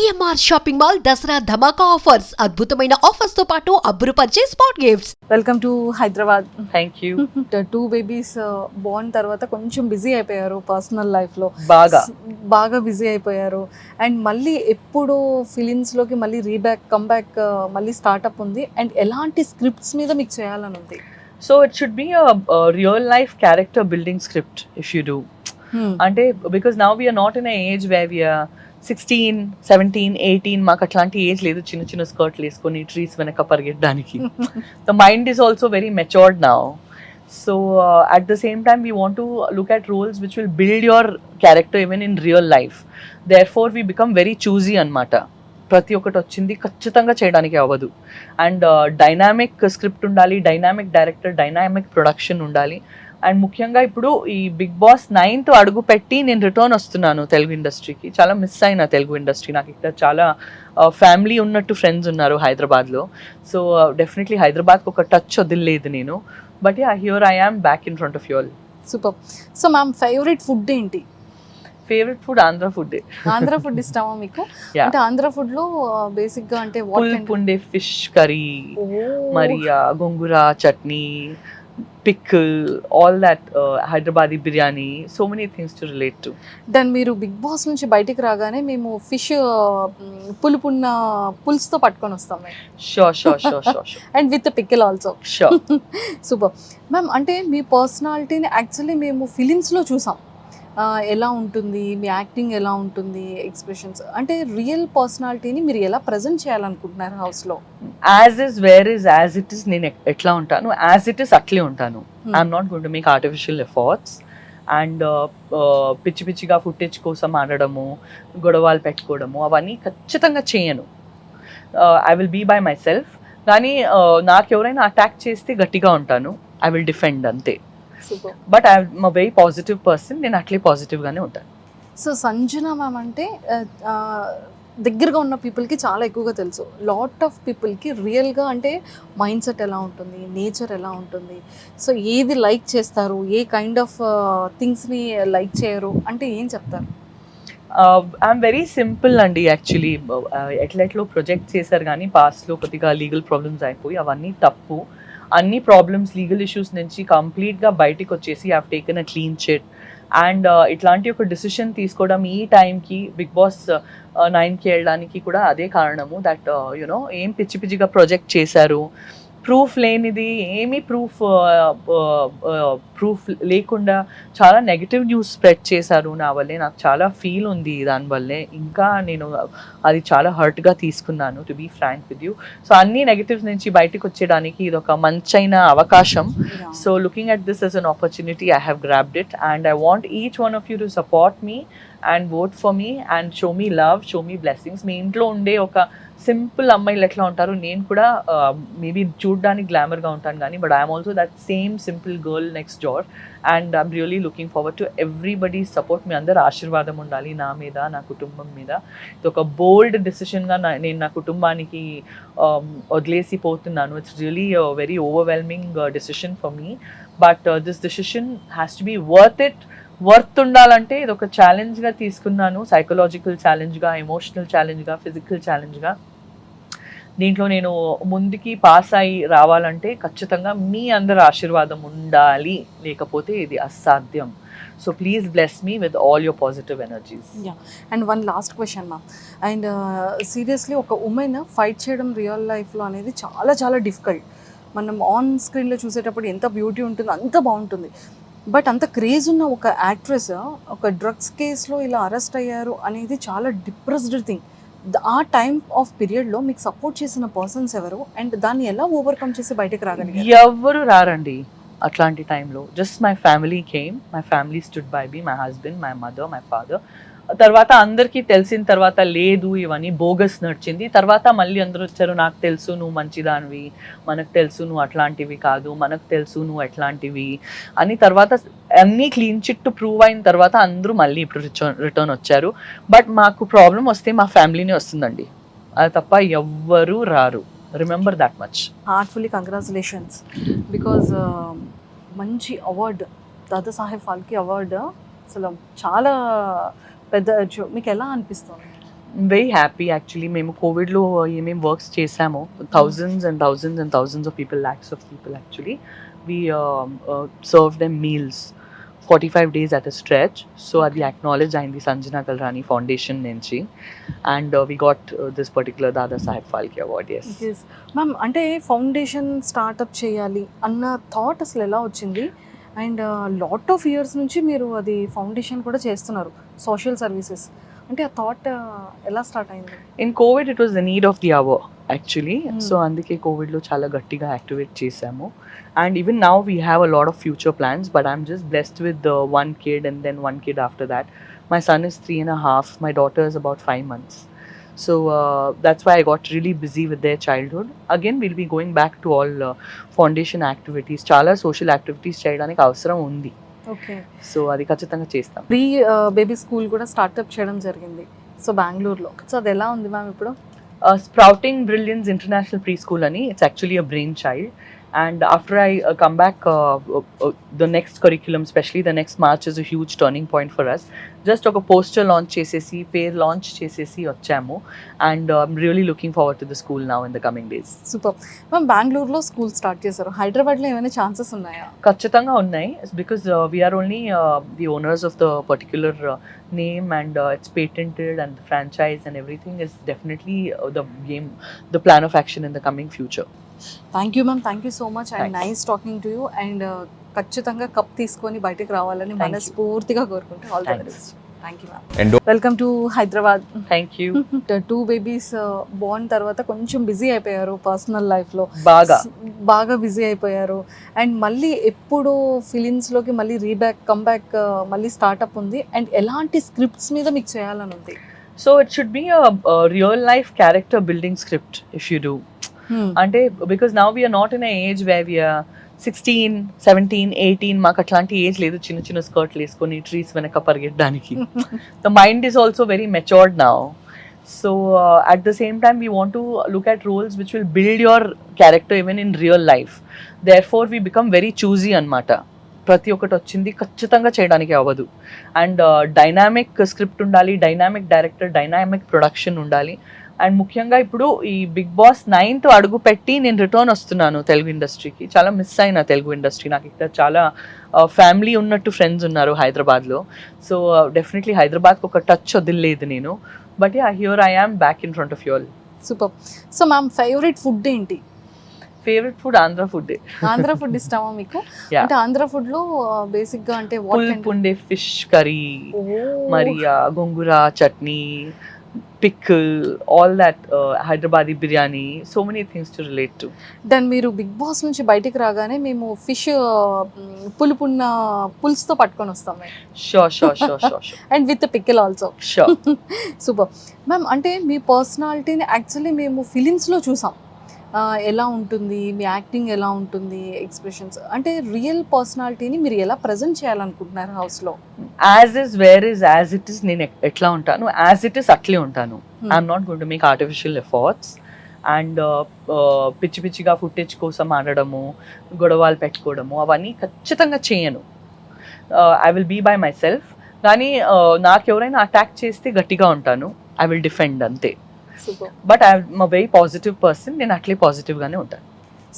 CMR shopping mall Dasara ధమాకా offers అద్భుతమైన offers తో పాటు అబ్బురుపరిచే spot gifts. Welcome to Hyderabad. Thank you. 2 babies born తర్వాత కొంచెం బిజీ అయిపోయారు పర్సనల్ లైఫ్లో, బాగా బిజీ అయిపోయారు. అండ్ మళ్ళీ ఎప్పుడు ఫిలిమ్స్లోకి మళ్ళీ కమ్బ్యాక్ మళ్ళీ స్టార్ట్అప్ ఉంది. అండ్ ఎలాంటి స్క్రిప్ట్స్ మీద మీకు చేయాలని ఉంది? So it should be a real life character building script if you do. అంటే because now we are not in an age where we are 16, 17, 18, మాకు అట్లాంటి ఏజ్ లేదు చిన్న చిన్న స్కర్ట్లు వేసుకొని ట్రీస్ వెనక పరిగెట్టడానికి. The mind is also very matured now. So at the same time we want to look at roles which will build your character even in real life. Therefore we become very choosy అనమాట. ప్రతి ఒక్కటి వచ్చింది ఖచ్చితంగా చేయడానికి అవ్వదు. And dynamic script ఉండాలి, dynamic director, dynamic production ఉండాలి. And ముఖ్యంగా ఇప్పుడు ఈ బిగ్ బాస్ 9th అడుగు పెట్టి నేను రిటర్న్ వస్తున్నాను తెలుగు ఇండస్ట్రీకి. చాలా మిస్ అయిన తెలుగు ఇండస్ట్రీ. నాకు ఇక్కడ చాలా ఫ్యామిలీ ఉన్నట్టు ఫ్రెండ్స్ ఉన్నారు హైదరాబాద్లో. సో డెఫినెట్లీ హైదరాబాద్కి ఒక టచ్ వదిలేదు నేను. But yeah, here I am back in front of you all. Super. So ma'am, favourite food ఏంటి? Favourite food Andhra food. Andhra food ఇష్టమా మీకు? అంటే ఆంధ్ర ఫుడ్ లో బేసిక్ గా అంటే పుల్పుండే ఫిష్ కర్రీ, మరి గోంగూర chutney, pickle, all that, Hyderabadi biryani, so many things to relate to. Then మీరు Bigg Boss నుంచి బయటికి రాగానే మేము ఫిష్ పులుసుతో పట్టుకొని వస్తాం. Sure. And with pickle also. Sure. Super ma'am. అంటే మీ పర్సనాలిటీని యాక్చువల్లీ మేము ఫిలిమ్స్లో చూసాం. ఎలా ఉంటుంది మీ యాక్టింగ్, ఎలా ఉంటుంది ఎక్స్ప్రెషన్స్, అంటే రియల్ పర్సనాలిటీని మీరు ఎలా ప్రజెంట్ చేయాలనుకుంటున్నారు హౌస్లో? As is where is as it is. నేను ఎట్లా ఉంటాను, యాజ్ ఇట్ ఇస్ అట్లే ఉంటాను. I'm not going to make artificial efforts. And పిచ్చి పిచ్చిగా ఫుటేజ్ కోసం ఆడడము, గొడవలు పెట్టుకోవడము అవన్నీ ఖచ్చితంగా చేయను. I will be by myself. కానీ నాకు ఎవరైనా అటాక్ చేస్తే గట్టిగా ఉంటాను. ఐ విల్ డిఫెండ్ అంతే. But I'm a very positive person. నేను అట్లే పాజిటివ్గానే ఉంటాను. సో సంజన మ్యామ్ అంటే దగ్గరగా ఉన్న పీపుల్కి చాలా ఎక్కువగా తెలుసు. లాట్ ఆఫ్ పీపుల్కి రియల్గా అంటే మైండ్ సెట్ ఎలా ఉంటుంది, నేచర్ ఎలా ఉంటుంది, సో ఏది లైక్ చేస్తారు, ఏ కైండ్ ఆఫ్ థింగ్స్ని లైక్ చేయరు అంటే ఏం చెప్తారు? ఐఎమ్ వెరీ సింపుల్ అండి. యాక్చువల్లీ ఎట్లెట్లో ప్రొజెక్ట్ చేశారు కానీ పాస్ట్లో కొద్దిగా లీగల్ ప్రాబ్లమ్స్ అయిపోయి అవన్నీ తప్పు. అన్ని ప్రాబ్లమ్స్, లీగల్ ఇష్యూస్ నుంచి కంప్లీట్గా బయటికి వచ్చేసి I have taken a clean chit. And ఇట్లాంటి ఒక డిసిషన్ తీసుకోవడం ఈ టైంకి బిగ్ బాస్ 9కి వెళ్ళడానికి కూడా అదే కారణము. దట్ యునో ఏం పిచ్చి పిచ్చిగా ప్రొజెక్ట్ చేశారు, ప్రూఫ్ లేనిది, ఏమీ ప్రూఫ్ లేకుండా చాలా నెగిటివ్ న్యూస్ స్ప్రెడ్ చేశారు నా వల్లే. నాకు చాలా ఫీల్ ఉంది దానివల్లే. ఇంకా నేను అది చాలా హర్ట్గా తీసుకున్నాను, to be frank with you. So అన్ని నెగిటివ్స్ నుంచి బయటకు వచ్చేయడానికి ఇది ఒక మంచైన అవకాశం. So looking at this as an opportunity, I have grabbed it and I want each one of you to support me and vote for me and show me love, show me blessings. మీ ఇంట్లో ఉండే ఒక simple అమ్మాయిలు ఎట్లా ఉంటారు, నేను కూడా maybe చూడడానికి గ్లామర్గా ఉంటాను కానీ but I'm also that same simple girl next door. And I'm really looking forward to everybody support. మీ అందరు ఆశీర్వాదం ఉండాలి నా మీద, నా కుటుంబం మీద. ఇది ఒక బోల్డ్ డెసిషన్గా నేను నా కుటుంబానికి వదిలేసి పోతున్నాను. It's really very overwhelming decision for me. But this decision has to be worth ఉండాలంటే ఇది ఒక ఛాలెంజ్గా తీసుకున్నాను. సైకలాజికల్ ఛాలెంజ్గా, ఎమోషనల్ ఛాలెంజ్గా, ఫిజికల్ ఛాలెంజ్గా. దీంట్లో నేను ముందుకి పాస్ అయ్యి రావాలంటే ఖచ్చితంగా మీ అందరి ఆశీర్వాదం ఉండాలి, లేకపోతే ఇది అసాధ్యం. So please bless me with all your positive energies. And one last question ma'am. And seriously ఒక ఉమెన్ ఫైట్ చేయడం రియల్ లైఫ్లో అనేది చాలా చాలా డిఫికల్ట్. మనం ఆన్ స్క్రీన్లో చూసేటప్పుడు ఎంత బ్యూటీ ఉంటుందో అంత బాగుంటుంది. బట్ అంత క్రేజ్ ఉన్న ఒక యాక్ట్రెస్ ఒక డ్రగ్స్ కేసులో ఇలా అరెస్ట్ అయ్యారు అనేది చాలా డిప్రెస్డ్ థింగ్. ఆ టైమ్ ఆఫ్ పీరియడ్లో మీకు సపోర్ట్ చేసిన పర్సన్స్ ఎవరు అండ్ దాన్ని ఎలా ఓవర్కమ్ చేసి బయటకు రాగలిగారు? ఎవరు రారండి అట్లాంటి టైంలో. Just my family came, my family stood by me, my husband, my mother, my father. తర్వాత అందరికీ తెలిసిన తర్వాత లేదు ఇవన్నీ బోగస్ నడిచింది. తర్వాత మళ్ళీ అందరూ వచ్చారు, నాకు తెలుసు నువ్వు మంచిదానివి, మనకు తెలుసు నువ్వు అట్లాంటివి కాదు, మనకు తెలుసు నువ్వు ఎట్లాంటివి అని. తర్వాత అన్నీ క్లీన్ చిట్ ప్రూవ్ అయిన తర్వాత అందరూ మళ్ళీ ఇప్పుడు రిటర్న్ వచ్చారు. బట్ మాకు ప్రాబ్లం వస్తే మా ఫ్యామిలీనే వస్తుందండి, అది తప్ప ఎవ్వరూ రారు. Remember that much. Heartfully congratulations. Because మంచి అవార్డ్, దాదాసాహెబ్ ఫాల్కే అవార్డు అసలు చాలా పెద్ద. మీకు ఎలా అనిపిస్తుంది? Very happy actually. మేము కోవిడ్లో ఏమేమి వర్క్స్ చేసామో thousands of people, lakhs of people actually we serve them meals 45 days at a stretch. So అది acknowledge అయింది సంజనా కల్రాని ఫౌండేషన్ నుంచి, and we got this particular Dada Saheb Phalke award. Yes ma'am, అంటే ఫౌండేషన్ స్టార్ట్అప్ చేయాలి అన్న థాట్ అసలు ఎలా వచ్చింది? అండ్ లాట్ ఆఫ్ ఇయర్స్ నుంచి మీరు అది ఫౌండేషన్ కూడా చేస్తున్నారు, సోషల్ సర్వీసెస్. అంటే ఆ థాట్ ఎలా స్టార్ట్ అయింది? In Covid it was the need of the hour actually. So అందుకే కోవిడ్లో చాలా గట్టిగా యాక్టివేట్ చేసాము. And even now we have a lot of future plans, but I'm just blessed with one kid and then one kid after that. My son is 3.5, my daughter is about 5 months. So that's why I got really busy with their childhood. Again, we'll be going back to all foundation activities. Chala social activities cheyadaniki avasaram undi. Okay. So adi ఖచ్చితంగా చేస్తాం. Pre baby school కూడా startup చేయడం జరిగింది, so బెంగళూరులో. So అది ఎలా ఉంది ma'am ఇప్పుడు? Sprouting Brilliance International Preschool ani, it's actually a brainchild. And after I come back, the next curriculum, especially the next March, is a huge turning point for us. Just oka poster launch chesesi, pair launch chesesi vachamu, and I'm really looking forward to the school now in the coming days. Super ma'am. బెంగళూరులో school start చేశారు, హైదరాబాద్లో ఏమైనా chances ఉన్నాయా? ఖచ్చితంగా ఉన్నాయి, because we are only the owners of the particular name, and it's patented, and the franchise and everything is definitely the plan of action in the coming future. Thank you ma'am, thank you so much, and Thanks. Nice talking to you. And ఖచ్చితంగా cup తీసుకొని బయటకు రావాలని Thank you. మనస్ఫూర్తిగా కోరుకుంటే all the Thanks. Best. Thank you ma'am. And welcome to Hyderabad. Thank you. 2 babies born తర్వాత కొంచెం busy అయిపోయారు personal లైఫ్లో, బాగా బిజీ అయిపోయారు. అండ్ మళ్ళీ ఎప్పుడు ఫిలిమ్స్లోకి మళ్ళీ కమ్బ్యాక్ మళ్ళీ స్టార్ట్అప్ ఉంది. అండ్ ఎలాంటి స్క్రిప్ట్స్ మీద మీకు చేయాలని ఉంది? So it should be a real life character building script if you do. అంటే because now we are not in an age where we are 16, 17, 18, మాకు అట్లాంటి ఏజ్ లేదు చిన్న చిన్న స్కర్ట్లు వేసుకొని ట్రీస్ వెనక పరిగెట్టడానికి. The mind is also very matured now. So at the same time we want to look at roles which will build your character even in real life. Therefore we become very choosy అన్నమాట. ప్రతి ఒక్కటి వచ్చింది ఖచ్చితంగా చేయడానికి అవ్వదు. And dynamic script ఉండాలి, dynamic director, dynamic production ఉండాలి. And ముఖ్యంగా ఇప్పుడు ఈ బిగ్ బాస్ 9th అడుగు పెట్టి నేను రిటర్న్ వస్తున్నాను తెలుగు ఇండస్ట్రీకి. చాలా మిస్ అయినా తెలుగు ఇండస్ట్రీ. నాకు ఇక్కడ చాలా ఫ్యామిలీ ఉన్నట్టు ఫ్రెండ్స్ ఉన్నారు హైదరాబాద్లో. సో డెఫినెట్లీ హైదరాబాద్కి ఒక టచ్ వదిలేదు నేను. But yeah, here I am back in front of you all. Super. So ma'am, favourite food ఏంటి? Favourite food Andhra food. Andhra food ఇష్టమా మీకు? Yeah. అంటే ఆంధ్ర ఫుడ్ లో బేసిక్ గా అంటే పుండే ఫిష్ కర్రీ, మరి గోంగూర chutney, pickle, all that Hyderabadi biryani, so many things to relate to. దాన్ని మీరు బిగ్ బాస్ నుంచి బయటికి రాగానే మేము ఫిష్ పులుపున్న పులుసుతో పట్టుకొని వస్తాం. Sure. And with pickle also. Sure. Super ma'am. అంటే మీ పర్సనాలిటీని యాక్చువల్లీ మేము ఫిలిమ్స్లో చూసాం, ఎలా ఉంటుంది మీ యాక్టింగ్, ఎలా ఉంటుంది ఎక్స్ప్రెషన్స్. అంటే రియల్ పర్సనాలిటీని మీరు ఎలా ప్రజెంట్ చేయాలనుకుంటున్నారు హౌస్లో? As is where is as it is. నేను ఎట్లా ఉంటాను, యాజ్ ఇట్ ఇస్ అట్లే ఉంటాను. I'm not going to make artificial efforts. And పిచ్చి పిచ్చిగా ఫుటేజ్ కోసం ఆడడము, గొడవలు పెట్టుకోవడము అవన్నీ ఖచ్చితంగా చేయను. I will be by myself. కానీ నాకు ఎవరైనా అటాక్ చేస్తే గట్టిగా ఉంటాను, ఐ విల్ డిఫెండ్ అంతే. But I'm a very positive person. నేను అట్లే పాజిటివ్గానే ఉంటాను.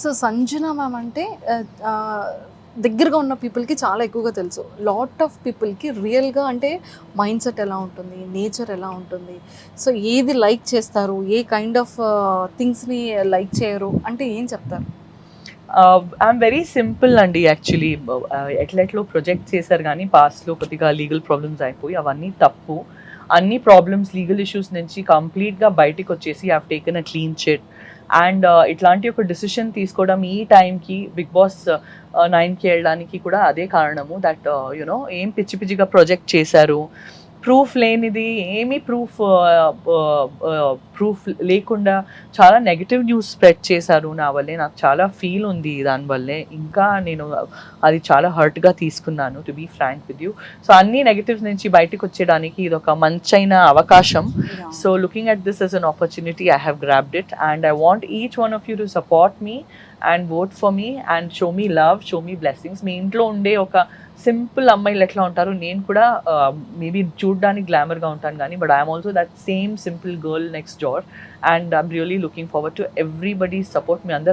సో సంజనా మ్యామ్ అంటే దగ్గరగా ఉన్న పీపుల్కి చాలా ఎక్కువగా తెలుసు. లాట్ ఆఫ్ పీపుల్కి రియల్గా అంటే మైండ్ సెట్ ఎలా ఉంటుంది, నేచర్ ఎలా ఉంటుంది, సో ఏది లైక్ చేస్తారు, ఏ కైండ్ ఆఫ్ థింగ్స్ని లైక్ చేయరు అంటే ఏం చెప్తారు? ఐఎమ్ వెరీ సింపుల్ అండి యాక్చువల్లీ. ఎట్లెట్లో ప్రొజెక్ట్ చేశారు కానీ పాస్ట్లో కొద్దిగా లీగల్ ప్రాబ్లమ్స్ అయిపోయి అవన్నీ తప్పు. అన్ని ప్రాబ్లమ్స్, లీగల్ ఇష్యూస్ నుంచి కంప్లీట్గా బయటికి వచ్చేసి I have taken a clean chit. And ఇట్లాంటి ఒక డిసిషన్ తీసుకోవడం ఈ టైంకి బిగ్ బాస్ 9కి వెళ్ళడానికి కూడా అదే కారణము. దట్ యునో ఏం పిచ్చి పిచ్చిగా ప్రొజెక్ట్ చేశారు, ప్రూఫ్ లేనిది, ఏమీ ప్రూఫ్ లేకుండా చాలా నెగిటివ్ న్యూస్ స్ప్రెడ్ చేశారు నా వల్లే. నాకు చాలా ఫీల్ ఉంది దానివల్లే. ఇంకా నేను అది చాలా హర్ట్గా తీసుకున్నాను, to be frank with you. So అన్ని నెగిటివ్స్ నుంచి బయటకు వచ్చేయడానికి ఇది ఒక మంచైన అవకాశం. So looking at this as an opportunity, I have grabbed it, and I want each one of you to support me and vote for me and show me love, show me blessings. మీ ఇంట్లో ఉండే ఒక simple అమ్మాయిలు ఎట్లా ఉంటారు, నేను కూడా maybe చూడడానికి గ్లామర్గా ఉంటాను కానీ but I'm also that same simple girl next door. And I'm really looking forward to everybody support. మీ అందరూ